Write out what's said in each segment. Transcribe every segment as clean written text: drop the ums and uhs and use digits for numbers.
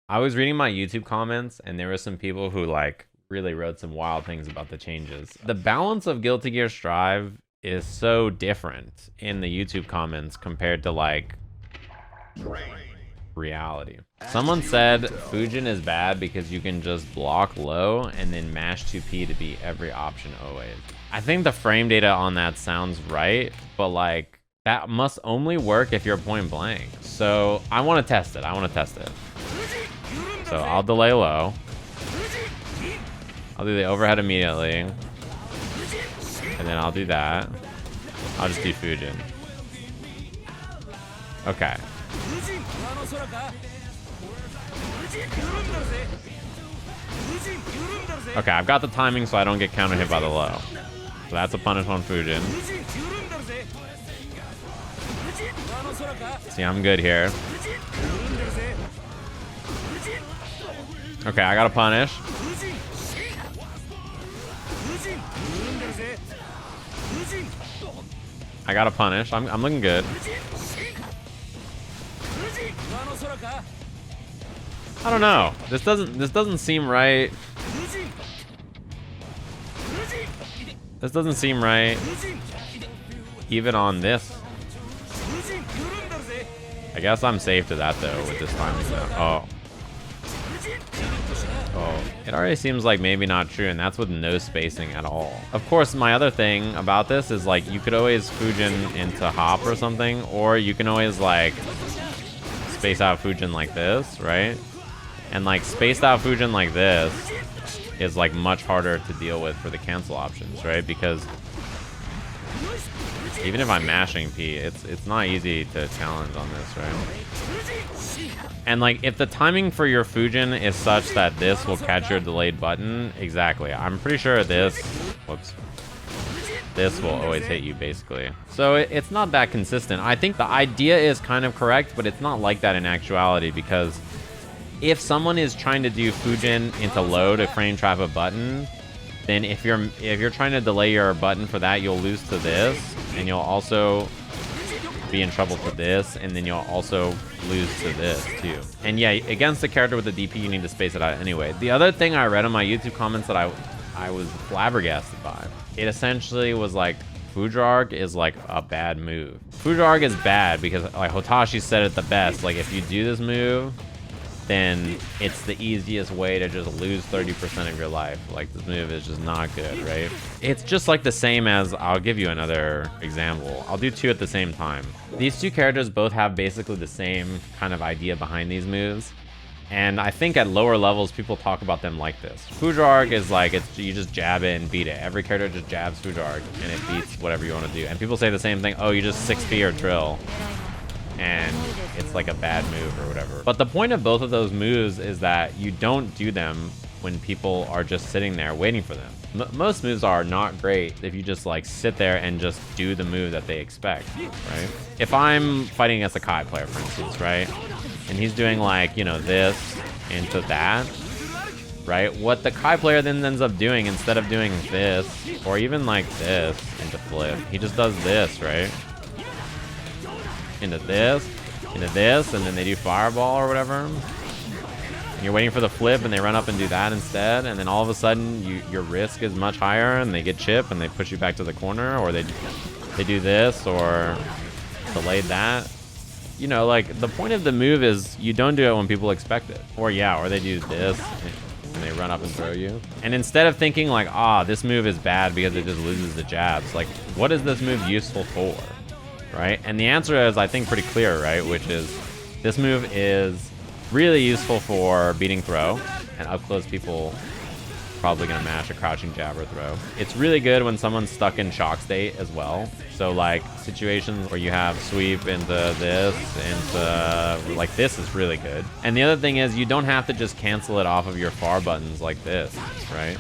I was reading my YouTube comments and there were some people who like really wrote some wild things about the changes. The balance of Guilty Gear Strive is so different in the YouTube comments compared to like reality. Someone said Fujin is bad because you can just block low and then mash 2P to beat every option always. I think the frame data on that sounds right, but like that must only work if you're point blank. So I want to test it. So I'll delay low. I'll do the overhead immediately. And then I'll do that. I'll just do Fujin. Okay. Okay, I've got the timing so I don't get counter hit by the low. So that's a punish on Fujin. See, I'm good here. Okay, I got a punish. I got a punish. I'm looking good. I don't know. This doesn't seem right. This doesn't seem right. Even on this. I guess I'm safe to that though with this timing though. Oh, it already seems like maybe not true, and that's with no spacing at all. Of course, my other thing about this is like you could always Fujin into hop or something, or you can always like space out Fujin like this, right? And like spaced out Fujin like this is like much harder to deal with for the cancel options, right? Because even if I'm mashing P, it's not easy to challenge on this, right? And like if the timing for your Fujin is such that this will catch your delayed button, exactly. I'm pretty sure this, whoops, this will always hit you basically. So it's not that consistent. I think the idea is kind of correct, but it's not like that in actuality, because if someone is trying to do Fujin into low to frame trap a button, then if you're trying to delay your button for that, you'll lose to this, and you'll also be in trouble for this, and then you'll also lose to this too. And yeah, against the character with the DP, you need to space it out anyway. The other thing I read in my YouTube comments that I was flabbergasted by, it essentially was like Fujarg is like a bad move. Fujarg is bad because like Hotashi said it the best. Like if you do this move, then it's the easiest way to just lose 30% of your life. Like this move is just not good, right? It's just like the same as, I'll give you another example. I'll do two at the same time. These two characters both have basically the same kind of idea behind these moves. And I think at lower levels, people talk about them like this. Fujarg is like, you just jab it and beat it. Every character just jabs Fujarg and it beats whatever you want to do. And people say the same thing, oh, you just 6P or Trill, and it's like a bad move or whatever. But the point of both of those moves is that you don't do them when people are just sitting there waiting for them. Most moves are not great if you just like sit there and just do the move that they expect, right? If I'm fighting against a Kai player, for instance, right? And he's doing like, you know, this into that, right? What the Kai player then ends up doing, instead of doing this, or even like this into flip, he just does this, right? Into this, and then they do fireball or whatever. And you're waiting for the flip and they run up and do that instead, and then all of a sudden your risk is much higher and they get chip and they push you back to the corner, or they do this or delayed that. You know, like the point of the move is you don't do it when people expect it. Or yeah, or they do this and they run up and throw you. And instead of thinking like, this move is bad because it just loses the jabs, like what is this move useful for? Right? And the answer is, I think, pretty clear, right? Which is, this move is really useful for beating throw, and up close people probably gonna mash a crouching jab or throw. It's really good when someone's stuck in shock state as well. So like situations where you have sweep into this, into like this is really good. And the other thing is, you don't have to just cancel it off of your far buttons like this, right?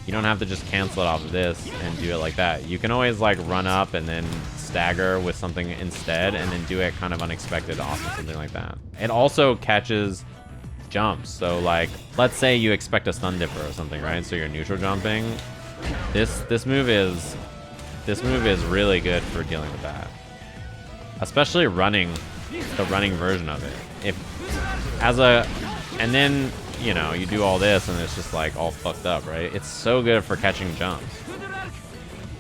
You don't have to just cancel it off of this and do it like that. You can always like run up and then stagger with something instead, and then do it kind of unexpected off of something like that. It also catches jumps. So like, let's say you expect a stun dipper or something, right? So you're neutral jumping. This move is really good for dealing with that. Especially running, the running version of it. If as And then, you know, you do all this and it's just like all fucked up, right? It's so good for catching jumps.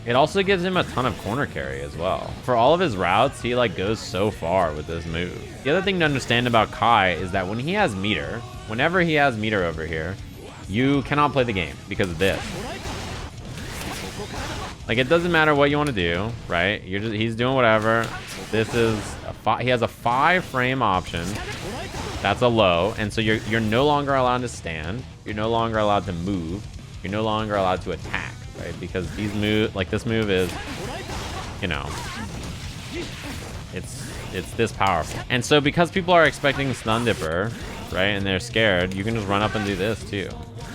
It also gives him a ton of corner carry as well. For all of his routes, he like goes so far with this move. The other thing to understand about Kai is that when he has meter, whenever he has meter over here, you cannot play the game because of this. Like, it doesn't matter what you want to do, right? He's doing whatever. This is he has a 5 frame option. That's a low, and so you're no longer allowed to stand. You're no longer allowed to move. You're no longer allowed to attack, right? Because these this move is, you know, it's this powerful. And so because people are expecting Stun Dipper, right, and they're scared, you can just run up and do this too.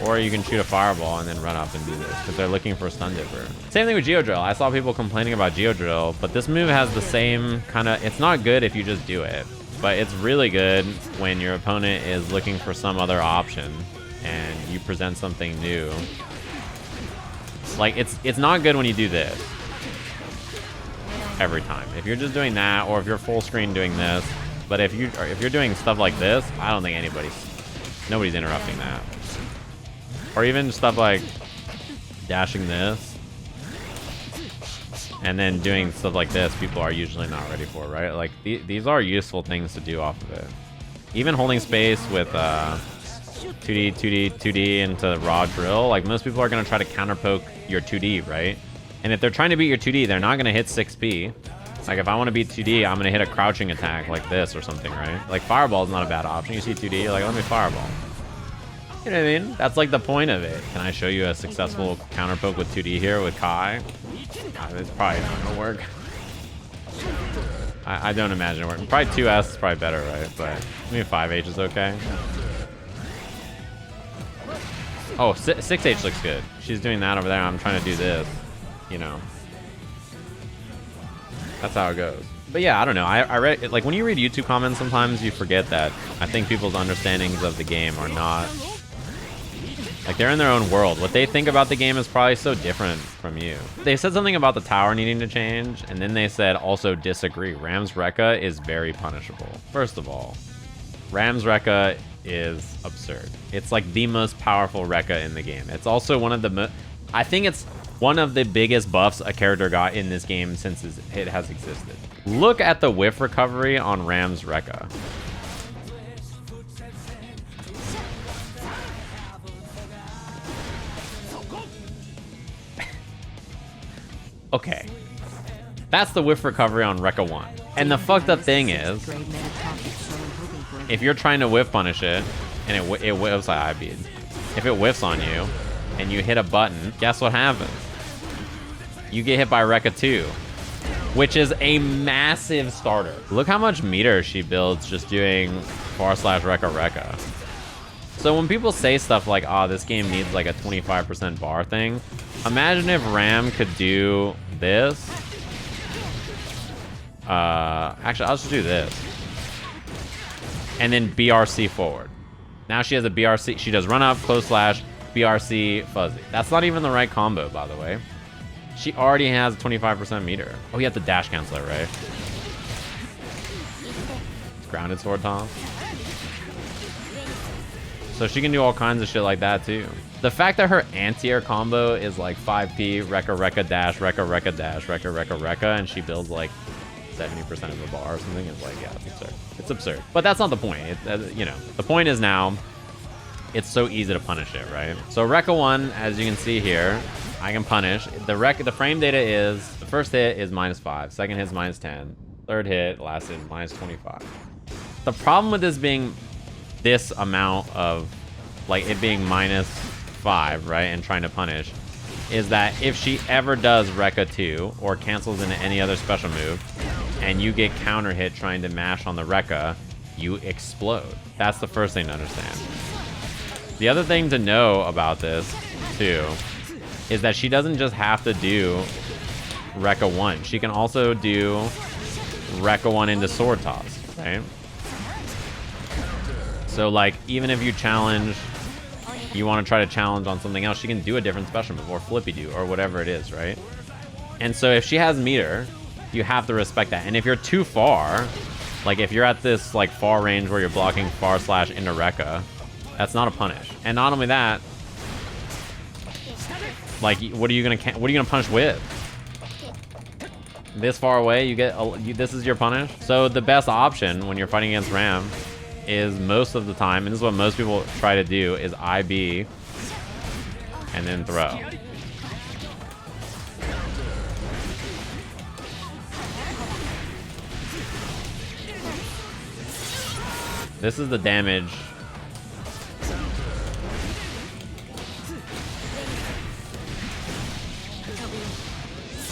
Or you can shoot a fireball and then run up and do this because they're looking for a Stun Dipper. Same thing with Geodrill. I saw people complaining about Geodrill, but this move has the same kind of, it's not good if you just do it, but it's really good when your opponent is looking for some other option and you present something new. Like, it's not good when you do this every time. If you're just doing that, or if you're full screen doing this, but if you're doing stuff like this, I don't think nobody's interrupting that. Or even stuff like dashing this and then doing stuff like this, people are usually not ready for, right? Like, these are useful things to do off of it. Even holding space with 2D, 2D, 2D into raw drill, like, most people are going to try to counter poke your 2D, right? And if they're trying to beat your 2D, they're not going to hit 6P. Like, if I want to beat 2D, I'm going to hit a crouching attack like this or something, right? Like, fireball is not a bad option. You see 2D, you're like, let me fireball. You know what I mean? That's like the point of it. Can I show you a successful counter poke with 2D here with Kai? It's probably not gonna work. I don't imagine it working. Probably 2S is probably better, right? But maybe 5H is okay. Oh, 6H looks good. She's doing that over there. I'm trying to do this. You know. That's how it goes. But yeah, I don't know. I read, like, when you read YouTube comments, sometimes you forget that I think people's understandings of the game are not, like, they're in their own world. What they think about the game is probably so different from you. They said something about the tower needing to change, and then they said also disagree. Ram's Rekka is very punishable. First of all, Ram's Rekka is absurd. It's like the most powerful Rekka in the game. It's also one of the I think it's one of the biggest buffs a character got in this game since it has existed. Look at the whiff recovery on Ram's Rekka. Okay, that's the whiff recovery on Rekka 1. And the fucked up thing is, if you're trying to whiff punish it, and it whiffs, I beat. If it whiffs on you, and you hit a button, guess what happens? You get hit by Rekka 2, which is a massive starter. Look how much meter she builds just doing /Rekka. So when people say stuff like, oh, this game needs like a 25% bar thing, imagine if Ram could do this. Actually, I'll just do this. And then BRC forward. Now she has a BRC. She does run up, close slash, BRC, fuzzy. That's not even the right combo, by the way. She already has a 25% meter. Oh, you have to dash cancel it, right? Grounded sword toss. So she can do all kinds of shit like that too. The fact that her anti-air combo is like 5P, rekka dash, rekka dash, rekka, and she builds like 70% of the bar or something is like, yeah, it's absurd. It's absurd. But that's not the point. You know, the point is now it's so easy to punish it, right? So Rekka 1, as you can see here, I can punish. The frame data is, the first hit is -5, second hit is -10, third hit lasted -25. The problem with this being this amount of, like, it being -5, right, and trying to punish, is that if she ever does Rekka 2 or cancels into any other special move, and you get counter hit trying to mash on the Rekka, you explode. That's the first thing to understand. The other thing to know about this, too, is that she doesn't just have to do Rekka 1. She can also do Rekka 1 into sword toss, right? So, like, even if you challenge, you want to try to challenge on something else, she can do a different special move, or flippy do, or whatever it is, right? And so if she has meter, you have to respect that. And if you're too far, like if you're at this like far range where you're blocking /into Rekka, That's not a punish. And not only that, like, what are you gonna punish with? This far away, you get this is your punish. So the best option when you're fighting against Ram is most of the time, and this is what most people try to do, is IB and then throw. This is the damage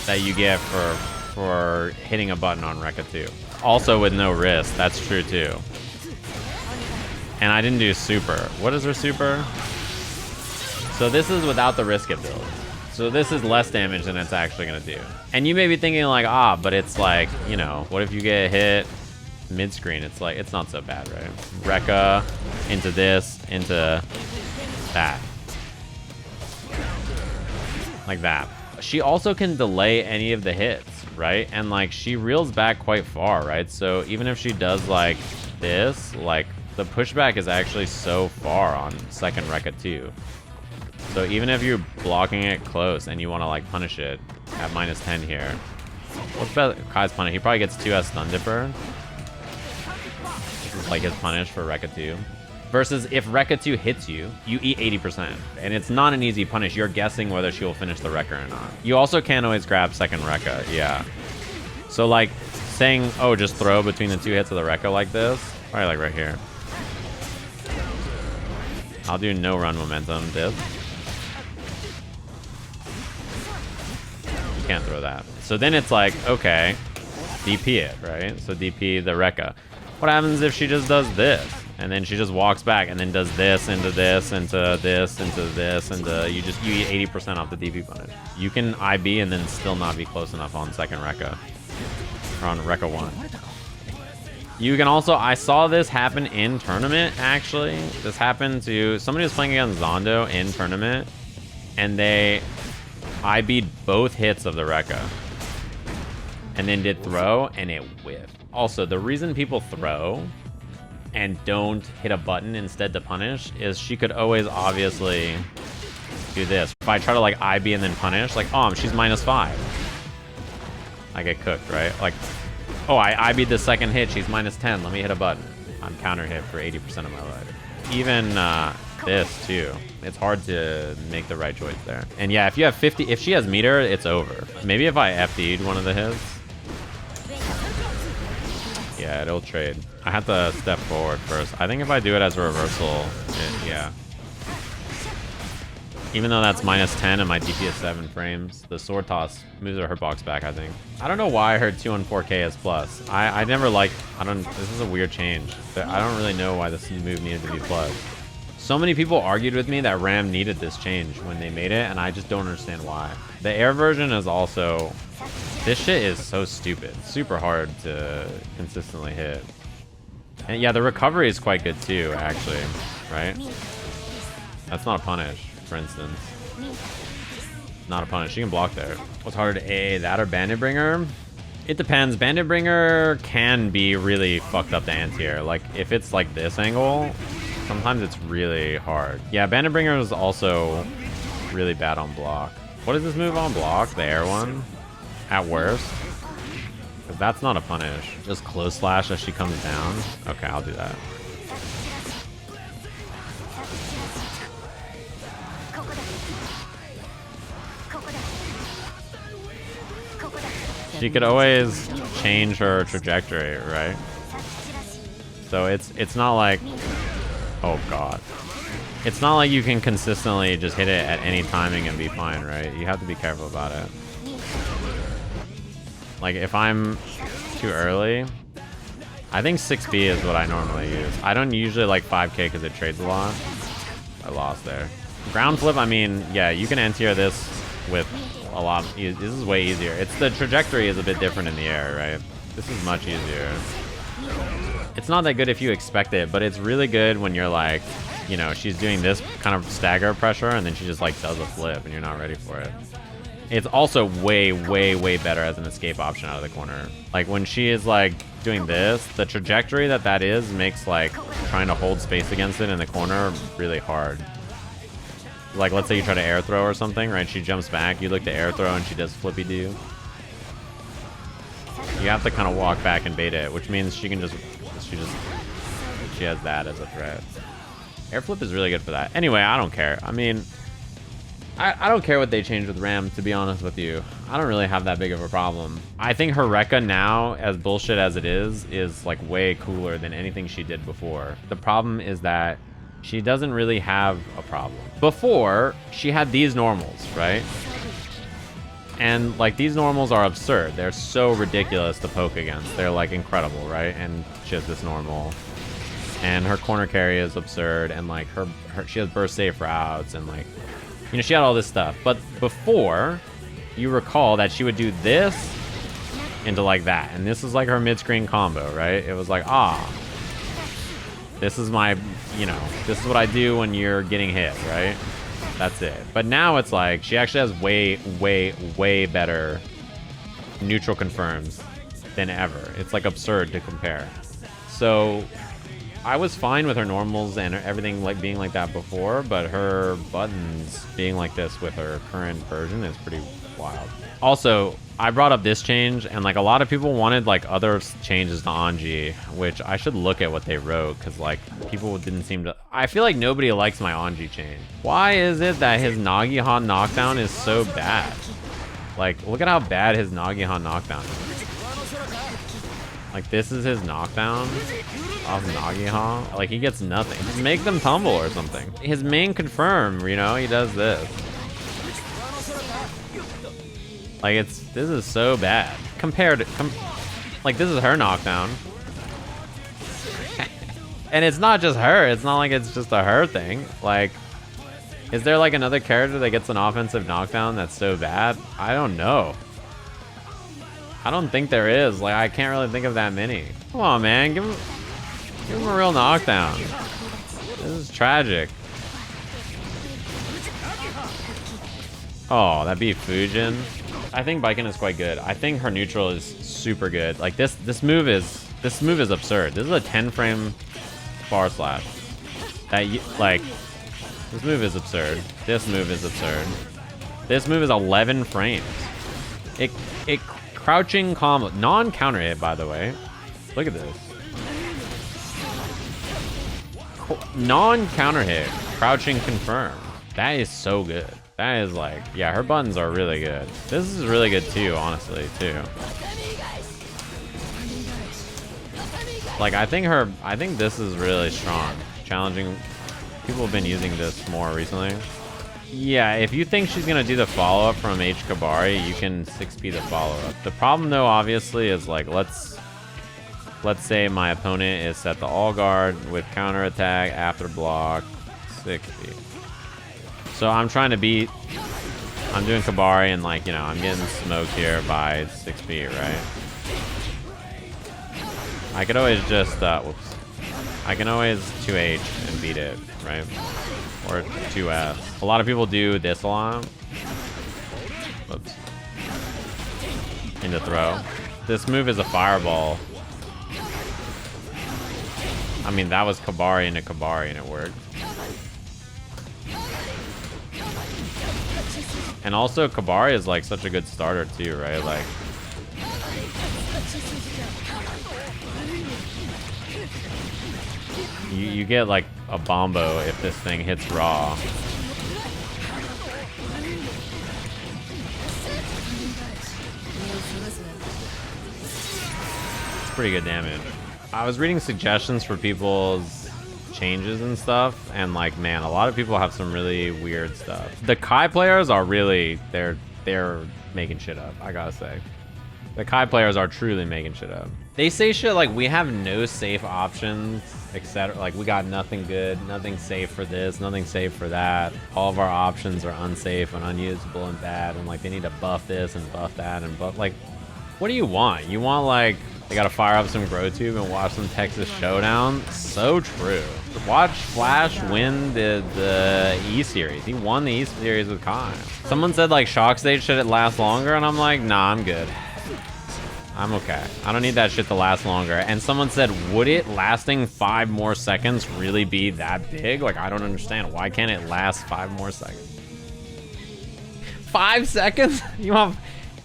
that you get for hitting a button on Rekka 2. Also with no wrist, that's true too. And I didn't do super. What is her super? So this is without the risk it build. So this is less damage than it's actually gonna do. And you may be thinking like, ah, but it's like, you know, what if you get hit mid-screen? It's like, it's not so bad, right? Rekka into this, into that. Like that. She also can delay any of the hits, right? And like, she reels back quite far, right? So even if she does like this, like the pushback is actually so far on second Rekka 2. So even if you're blocking it close and you want to like punish it at -10 here, what's Kai's punish? He probably gets 2S stun dipper. This is like his punish for Rekka 2. Versus if Rekka 2 hits you, you eat 80%. And it's not an easy punish. You're guessing whether she will finish the Rekka or not. You also can't always grab second Rekka, yeah. So like saying, oh, just throw between the 2 hits of the Rekka like this, probably like right here. I'll do no run momentum dip. You can't throw that. So then it's like, okay, DP it, right? So DP the Rekka. What happens if she just does this? And then she just walks back and then does this into this, into this, into this, into you eat 80% off the DP punish. You can IB and then still not be close enough on second Rekka. Or on Rekka 1. You can also, I saw this happen in tournament, actually. This happened to somebody who was playing against Zondo in tournament, and they IB'd both hits of the Rekka. And then did throw, and it whiffed. Also, the reason people throw and don't hit a button instead to punish is she could always obviously do this. If I try to like IB and then punish, like, oh, she's -5. I get cooked, right? Like, oh, I IB'd the second hit, she's -10, let me hit a button. I'm counter hit for 80% of my life. Even this too. It's hard to make the right choice there. And yeah, if you have 50, if she has meter, it's over. Maybe if I FD'd one of the hits. Yeah, it'll trade. I have to step forward first. I think if I do it as a reversal, yeah. Even though that's -10 and my DP is 7 frames, the sword toss moves her hitbox back, I think. I don't know why I heard 2 on 4K is plus. I never like, this is a weird change. But I don't really know why this move needed to be plus. So many people argued with me that Ram needed this change when they made it, and I just don't understand why. The air version is also, this shit is so stupid. Super hard to consistently hit. And yeah, the recovery is quite good too, actually, right? That's not a punish, for instance. Not a punish. You can block there. What's harder to AA, that or Bandit Bringer? It depends. Bandit Bringer can be really fucked up to anti-air. Like, if it's like this angle, sometimes it's really hard. Yeah, Bandit Bringer is also really bad on block. What is this move on block? The air one? At worst? Because that's not a punish. Just close slash as she comes down. Okay, I'll do that. She could always change her trajectory, right? So it's not like, oh god. It's not like you can consistently just hit it at any timing and be fine, right? You have to be careful about it. Like if I'm too early, I think 6B is what I normally use. I don't usually like 5K because it trades a lot. I lost there. Ground flip, I mean, yeah, you can anti-air this with a lot. This is way easier. It's the trajectory is a bit different in the air, right? This is much easier. It's not that good if you expect it, but it's really good when you're like, you know, she's doing this kind of stagger pressure and then she just like does a flip and you're not ready for it. It's also way, way, way better as an escape option out of the corner. Like when she is like doing this, the trajectory that is makes like trying to hold space against it in the corner really hard. Like, let's say you try to air throw or something, right? She jumps back, you look to air throw, and she does flippy do. You have to kind of walk back and bait it, which means she has that as a threat. Air flip is really good for that. Anyway, I don't care. I mean, I don't care what they changed with Ram, to be honest with you. I don't really have that big of a problem. I think her rekka now, as bullshit as it is like way cooler than anything she did before. The problem is that she doesn't really have a problem. Before, she had these normals, right? And like these normals are absurd. They're so ridiculous to poke against. They're like incredible, right? And she has this normal. And her corner carry is absurd. And like she has burst safe routes and like, you know, she had all this stuff. But before, you recall that she would do this into like that. And this is like her mid-screen combo, right? It was like, this is my, you know, this is what I do when you're getting hit, right? That's it. But now it's like, she actually has way better neutral confirms than ever. It's like absurd to compare. So I was fine with her normals and everything like being like that before, but her buttons being like this with her current version is pretty wild. Also, I brought up this change, and like a lot of people wanted like other changes to Anji, which I should look at what they wrote, because like people didn't seem to. I feel like nobody likes my Anji change. Why is it that his Nagihan knockdown is so bad? Like, look at how bad his Nagihan knockdown is. Like, this is his knockdown off Nagihan. Like, he gets nothing. Just make them tumble or something. His main confirm, you know, he does this. Like, this is so bad. Like, this is her knockdown. And it's not just her. It's not like it's just a her thing. Like, is there like another character that gets an offensive knockdown that's so bad? I don't know. I don't think there is. Like, I can't really think of that many. Come on, man. Give him a real knockdown. This is tragic. Oh, that beat Fujin. I think Baiken is quite good. I think her neutral is super good. Like, this move is absurd. This is a 10 frame bar slash. Like, this move is absurd. This move is absurd. This move is 11 frames. It crouching combo, non-counter hit, by the way. Look at this. Non-counter hit, crouching confirm. That is so good. That is like, yeah, her buttons are really good. This is really good too, honestly, too. Like, I think this is really strong. Challenging. People have been using this more recently. Yeah, if you think she's gonna do the follow-up from H Kabari, you can 6P the follow-up. The problem though, obviously, is like, let's say my opponent is set to all guard with counter attack, after block, 6P. So I'm trying to beat, I'm doing Kabari and like, you know, I'm getting smoked here by 6P, right? I could always just, whoops. I can always 2H and beat it, right? Or 2S. A lot of people do this a lot. Whoops. Into throw. This move is a fireball. I mean, that was Kabari into Kabari and it worked. And also, Kabari is like such a good starter too, right? Like, you get like a bombo if this thing hits raw. It's pretty good damage. I was reading suggestions for people's changes and stuff, and like, man, a lot of people have some really weird stuff. The Kai players are really, they're making shit up, I gotta say. The Kai players are truly making shit up. They say shit like, we have no safe options, etc. Like, we got nothing good, nothing safe for this, nothing safe for that. All of our options are unsafe and unusable and bad, and like, they need to buff this and buff that and buff, like, what do you want? You want like, they gotta fire up some GrowTube and watch some Texas Showdown? So true. Watch Flash win the E-Series. He won the E-Series with Kai. Someone said like Shock Stage should it last longer, and I'm like, nah, I'm good. I'm okay. I don't need that shit to last longer. And someone said, would it lasting 5 more seconds really be that big? Like, I don't understand. Why can't it last 5 more seconds? 5 seconds? Do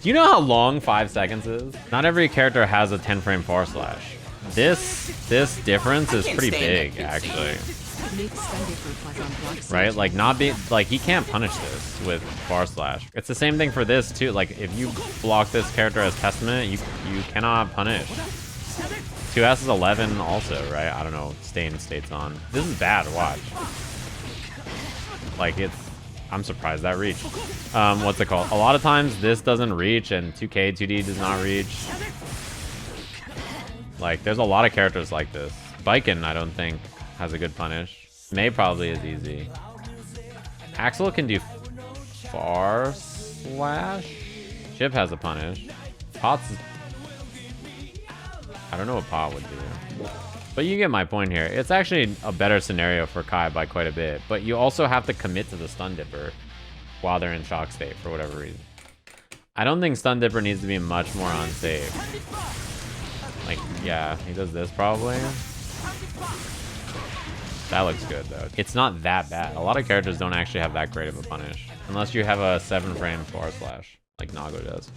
you know how long 5 seconds is? Not every character has a 10 frame forward slash. This difference is pretty big, actually. Right? Like, he can't punish this with forward slash. It's the same thing for this, too. Like, if you block this character as Testament, you cannot punish. 2S is 11 also, right? I don't know. States on. This is bad, watch. Like, I'm surprised that reached. What's it called? A lot of times this doesn't reach and 2K, 2D does not reach. Like, there's a lot of characters like this. Biken, I don't think, has a good punish. May probably is easy. Axel can do far slash. Chip has a punish. Pot's... I don't know what Pot would do. But you get my point here. It's actually a better scenario for Kai by quite a bit. But you also have to commit to the Stun Dipper while they're in shock state for whatever reason. I don't think Stun Dipper needs to be much more unsafe. Like, yeah, he does this probably. That looks good, though. It's not that bad. A lot of characters don't actually have that great of a punish. Unless you have a 7 frame forward slash, like Nago does.